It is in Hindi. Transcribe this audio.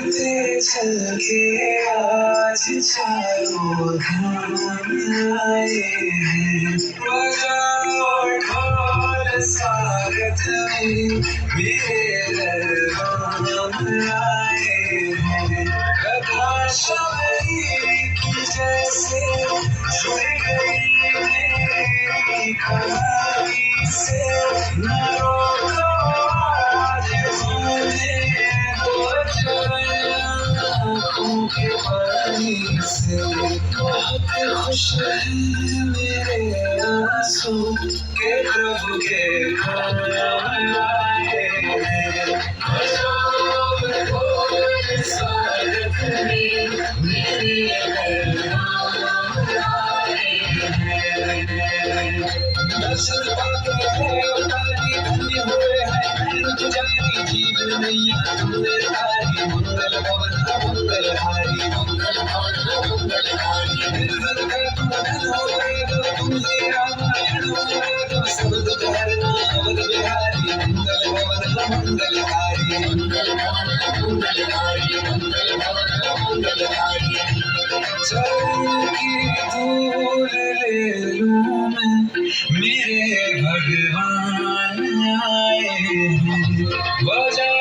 पे चल के आज चारों धाम आए हैं। बजाओ ढोल साथ में मेरे दरबार आए हैं। कथा शायरी की जैसे जुड़ गई मेरी कहानी से। न रोको आज मुझे आँखों के पानी से। बहुत खुश है मेरे आंसू के प्रभु के घर आए हैं। ढोल साथ में मेरे दरबार आए हैं। दर्शन पाके अवतारी धन्य हुए हैं नैन पुजारी। जीवन मैया तुमने धारी मंगल भवन मंगल हारी। मंगल भवन मंगल हारी। निर्धन का तुम धन हो गए तुम्हें रामायण हो गए। सब दुख हरना अवध बिहारी। मंगल भवन मंगल हारी। मंगल भवन मंगल हारी। मंगल भवन मंगल हारी। चरण की धूल ले लूं मैं मेरे भगवान आए हैं।